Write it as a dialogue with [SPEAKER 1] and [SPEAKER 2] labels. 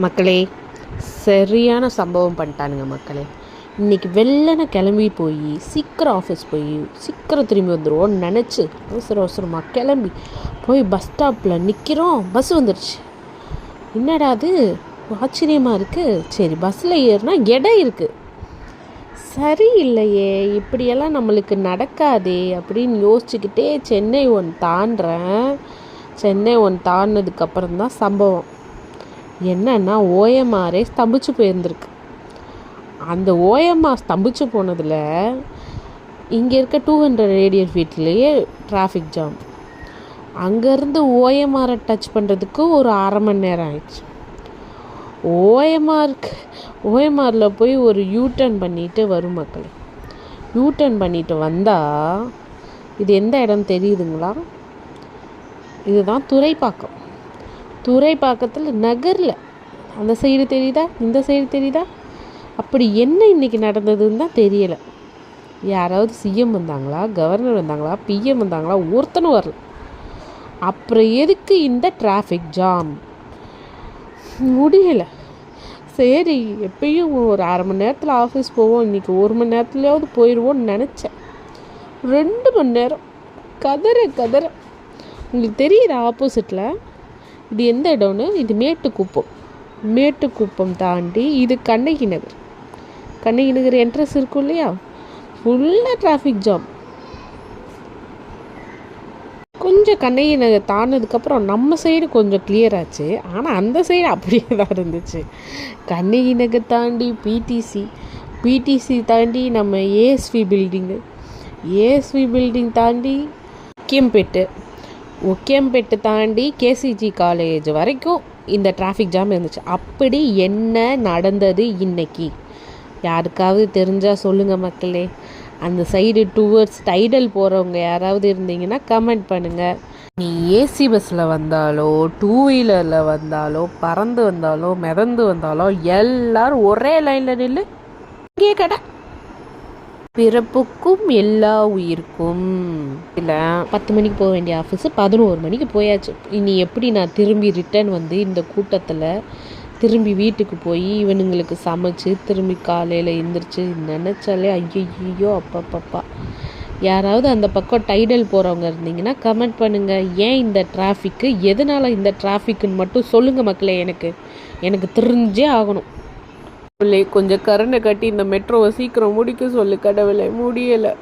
[SPEAKER 1] மக்களே, சரியான சம்பவம் பண்ணிட்டானுங்க மக்களே. இன்றைக்கி வெள்ளனை கிளம்பி போய் சீக்கிரம் ஆஃபீஸ் போய் சீக்கிரம் திரும்பி வந்துடுவோன்னு நினச்சி அவசரமாக கிளம்பி போய் பஸ் ஸ்டாப்பில் நிற்கிறோம். பஸ் வந்துடுச்சு. என்னடா அது ஆச்சரியமாக இருக்குது. சரி, பஸ்ஸில் ஏறினா இடம் இருக்குது. சரி இல்லையே, இப்படியெல்லாம் நம்மளுக்கு நடக்காதே அப்படின்னு யோசிச்சுக்கிட்டே சென்னை தாண்டுறேன். சென்னை தாண்டினதுக்கப்புறம் தான் சம்பவம் என்னன்னா, ஓஎம்ஆரே ஸ்தம்பிச்சு போயிருந்துருக்கு. அந்த ஓஎம்ஆர் ஸ்தம்பிச்சு போனதில் இங்கே இருக்க 200 ரேடியல் ஃபீட்லேயே டிராஃபிக் ஜாம். அங்கேருந்து ஓஎம்ஆரை டச் பண்ணுறதுக்கு ஒரு அரை மணி நேரம் ஆயிடுச்சு. ஓஎம்ஆரில் போய் ஒரு யூட்டர்ன் பண்ணிட்டு வரும் மக்கள். யூட்டர்ன் பண்ணிட்டு வந்தால் இது எந்த இடம் தெரியுதுங்களா? இதுதான் துறைப்பாக்கம். துறைப்பாக்கத்தில் நகரில் அந்த சைடு தெரியுதா, இந்த சைடு தெரியுதா? அப்படி என்ன இன்றைக்கி நடந்ததுன்னு தான் தெரியலை. யாராவது சிஎம் வந்தாங்களா, கவர்னர் வந்தாங்களா, பிஎம் வந்தாங்களா? ஒருத்தனும் வரல. அப்புறம் எதுக்கு இந்த டிராஃபிக் ஜாம்? முடியலை. சரி, எப்பயும் ஒரு அரை மணி நேரத்தில் ஆஃபீஸ் போவோம், இன்றைக்கி 1 மணி நேரத்துலையாவது போயிடுவோன்னு நினச்சேன். 2 மணி நேரம் கதற. உங்களுக்கு தெரியுது ஆப்போசிட்டில் இது எந்த இடம்னு? இது மேட்டுக்குப்பம் தாண்டி இது கண்ணகி நகர் என்ட்ரன்ஸ் இருக்கும் இல்லையா? ஃபுல்லாக டிராஃபிக் ஜாம். கொஞ்சம் கண்ணகி நகர் தாண்டினதுக்கப்புறம் நம்ம சைடு கொஞ்சம் கிளியர் ஆச்சு. ஆனால் அந்த சைடு அப்படியே தான் இருந்துச்சு. கண்ணகி நகர் தாண்டி பிடிசி தாண்டி நம்ம ஏஎஸ்வி பில்டிங் தாண்டி ஒக்கியம்பேட்டு தாண்டி கேசிஜி காலேஜ் வரைக்கும் இந்த டிராஃபிக் ஜாம் இருந்துச்சு. அப்படி என்ன நடந்தது இன்னைக்கு? யாருக்காவது தெரிஞ்சால் சொல்லுங்கள் மக்களே. அந்த சைடு டுவர்ட்ஸ் டைடல் போகிறவங்க யாராவது இருந்தீங்கன்னா கமெண்ட் பண்ணுங்கள். நீ ஏசி பஸ்ஸில் வந்தாலோ, 2 வீலரில் வந்தாலோ, பறந்து வந்தாலோ, மிதந்து வந்தாலோ எல்லோரும் ஒரே லைனில் நின்று இங்கே கடை. பிறப்புக்கும் எல்லா உயிருக்கும். இல்லை, 10 மணிக்கு போக வேண்டிய ஆஃபீஸு 11 மணிக்கு போயாச்சு. இனி எப்படி நான் திரும்பி ரிட்டர்ன் வந்து இந்த கூட்டத்தில் திரும்பி வீட்டுக்கு போய் இவனுங்களுக்கு சமைச்சு திரும்பி காலையில் எழுந்திரிச்சு நினச்சாலே ஐயோ அப்பப்பா. யாராவது அந்த பக்கம் டைடல் போகிறவங்க இருந்தீங்கன்னா கமெண்ட் பண்ணுங்கள். ஏன் இந்த டிராஃபிக்கு, எதனால் இந்த டிராஃபிக்குன்னு மட்டும் சொல்லுங்கள் மக்களே. எனக்கு தெரிஞ்சே ஆகணும். கொஞ்சம் கரண்டை கட்டி இந்த மெட்ரோவை சீக்கிரம் முடிக்க சொல்லு கடவுளே. முடியலை.